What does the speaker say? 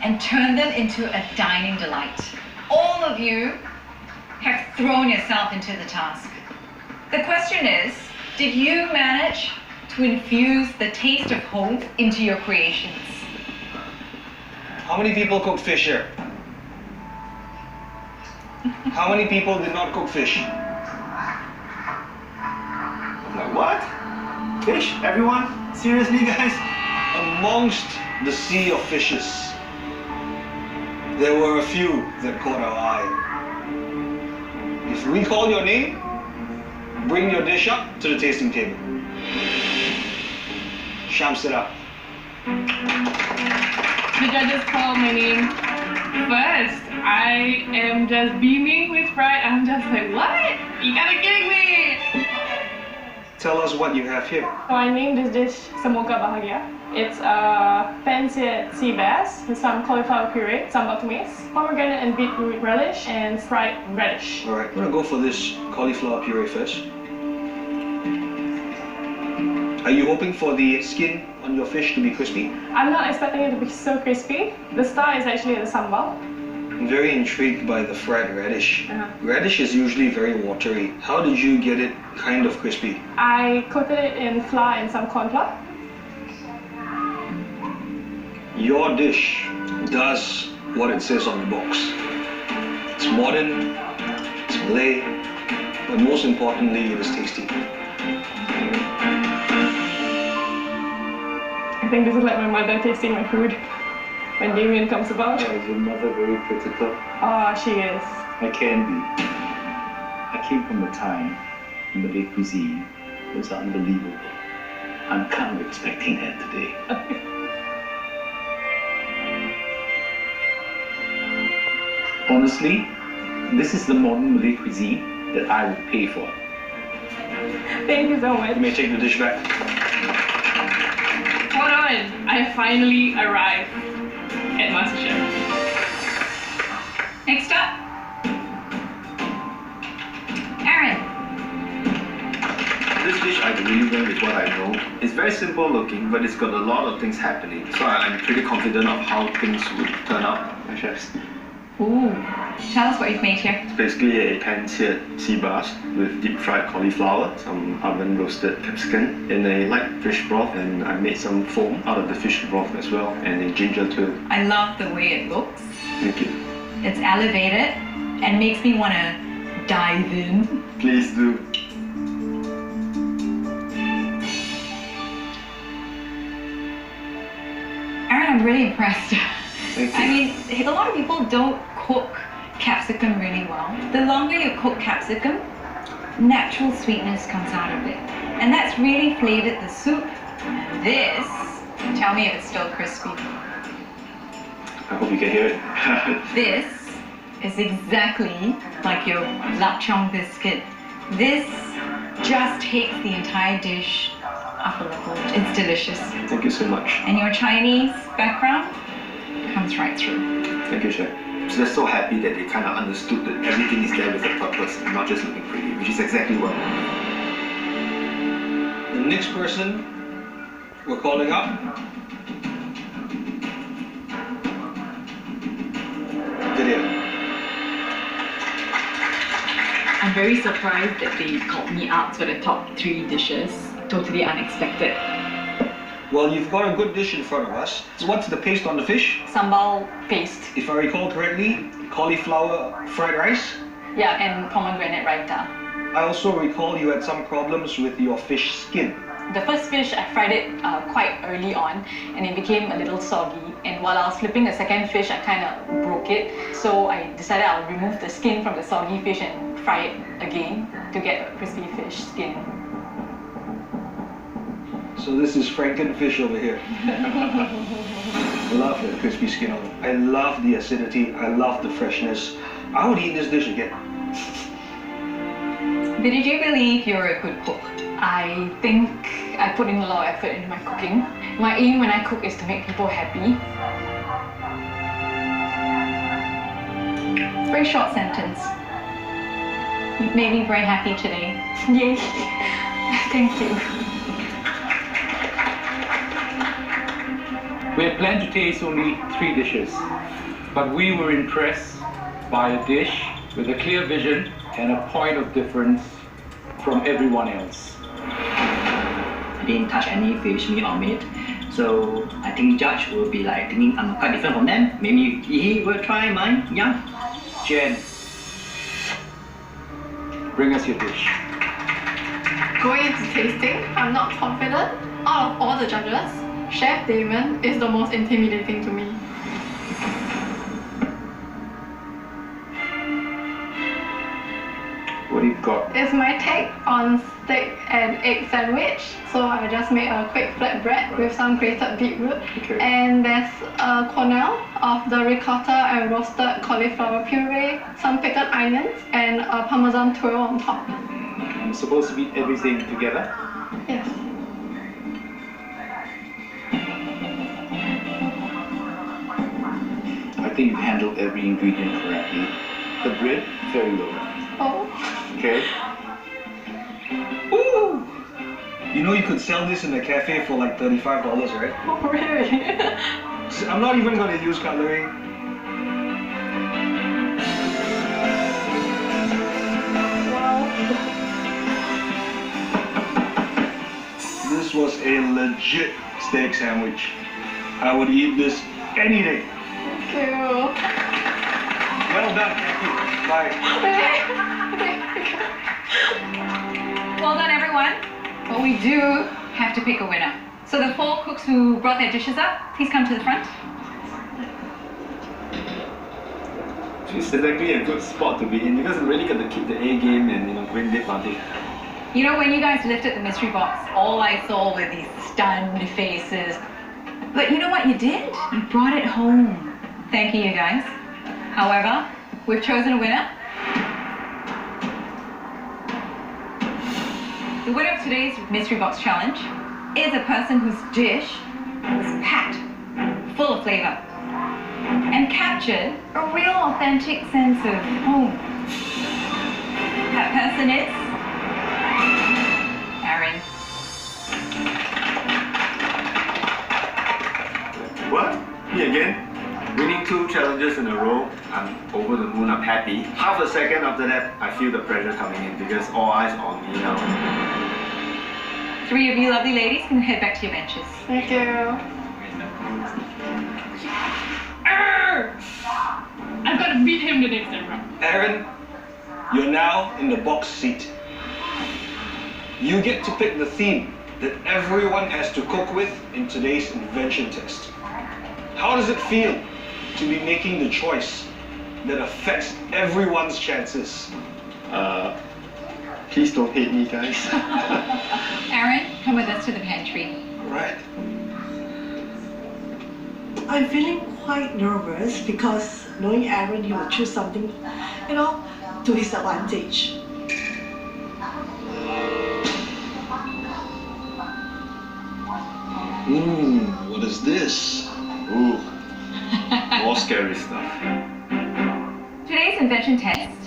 and turn them into a dining delight. All of you have thrown yourself into the task. The question is, did you manage to infuse the taste of home into your creations? How many people cook fish here? How many people did not cook fish? I'm like, what? Fish? Everyone? Seriously, guys? Amongst the sea of fishes, there were a few that caught our eye. If we call your name, bring your dish up to the tasting table. Sham, sit up. The judges call my name first. I am just beaming with pride. I'm just like, what? You gotta kidding me! Tell us what you have here. So I named this dish Semoga Bahagia. It's a pan-seared sea bass with some cauliflower puree, sambal tumis, pomegranate and beetroot relish, and fried radish. All right, I'm gonna go for this cauliflower puree first. Are you hoping for the skin on your fish to be crispy? I'm not expecting it to be so crispy. The star is actually the sambal. I'm very intrigued by the fried radish. Uh-huh. Radish is usually very watery. How did you get it kind of crispy? I coated it in flour and some corn flour. Your dish does what it says on the box. It's modern, it's Malay, but most importantly, it is tasty. I think this is like my mother tasting my food when Damien comes about. Is your mother very critical? Oh, she is. I can be. I came from a time when Malay cuisine was unbelievable. I'm kind of expecting that today. Honestly, this is the modern Malay cuisine that I would pay for. Thank you so much. You may take the dish back. Hold on, I finally arrived at Masterchef. Next up, Aaron. This dish I really went with what I know. It's very simple looking, but it's got a lot of things happening. So I'm pretty confident of how things would turn out, my chefs. Ooh, tell us what you've made here. It's basically a pan-seared sea bass with deep-fried cauliflower, some oven-roasted capsicum, and a light fish broth, and I made some foam out of the fish broth as well, and a ginger too. I love the way it looks. Thank you. It's elevated and makes me want to dive in. Please do. Aaron, I'm really impressed. Thank you. I mean, a lot of people don't cook capsicum really well. The longer you cook capsicum, natural sweetness comes out of it. And that's really flavored the soup. This, tell me if it's still crispy. I hope you can hear it. This is exactly like your lapchong biscuit. This just takes the entire dish up a level. It's delicious. Thank you so much. And your Chinese background comes right through. Thank you, chef. So they're so happy that they kind of understood that everything is there with a purpose, and not just looking pretty, which is exactly what I want. The next person we're calling up, Lydia. I'm very surprised that they called me out for the top 3 dishes. Totally unexpected. Well, you've got a good dish in front of us. So what's the paste on the fish? Sambal paste. If I recall correctly, cauliflower fried rice. Yeah, and pomegranate raita. I also recall you had some problems with your fish skin. The first fish, I fried it quite early on and it became a little soggy. And while I was flipping the second fish, I kind of broke it. So I decided I'll remove the skin from the soggy fish and fry it again to get a crispy fish skin. So this is Frankenfish over here. I love the crispy skin on it. I love the acidity. I love the freshness. I would eat this dish again. But did you believe you're a good cook? I think I put in a lot of effort into my cooking. My aim when I cook is to make people happy. Very short sentence. You've made me very happy today. Yay. Thank you. We had planned to taste only 3 dishes, but we were impressed by a dish with a clear vision and a point of difference from everyone else. I didn't touch any fish, meat or meat. So I think judge will be like thinking I'm quite different from them. Maybe he will try mine. Yeah. Jen, bring us your dish. Going into tasting, I'm not confident. Out of all the judges, Chef Damon is the most intimidating to me. What do you got? It's my take on steak and egg sandwich. So I just made a quick flatbread with some grated beetroot. Okay. And there's a cornel of the ricotta and roasted cauliflower puree, some pickled onions, and a parmesan twirl on top. I'm supposed to eat everything together? Yes. I think you handled every ingredient correctly. The bread, very well done. Oh. Okay. Ooh! You know you could sell this in a cafe for like $35, right? Oh, really? I'm not even going to use cutlery. This was a legit steak sandwich. I would eat this any day. Thank you. Well done, Kathy. Bye. Well done, everyone. But we do have to pick a winner. So the 4 cooks who brought their dishes up, please come to the front. It's exactly a good spot to be in because you really got to keep the A game and bring the party. You know, when you guys lifted the mystery box, all I saw were these stunned faces. But you know what you did? You brought it home. Thank you, you guys. However, we've chosen a winner. The winner of today's mystery box challenge is a person whose dish was packed, full of flavor, and captured a real authentic sense of home. That person is Aaron. What? Me again? Winning 2 challenges in a row. I'm over the moon, I'm happy. Half a second after that, I feel the pressure coming in because all eyes on me now. 3 of you lovely ladies can head back to your benches. Thank you. I've got to beat him the next time round. Aaron, you're now in the box seat. You get to pick the theme that everyone has to cook with in today's invention test. How does it feel to be making the choice that affects everyone's chances? Please don't hate me, guys. Aaron, come with us to the pantry. Right. I'm feeling quite nervous because knowing Aaron, he will choose something, to his advantage. What is this? Ooh, more scary stuff. Today's invention test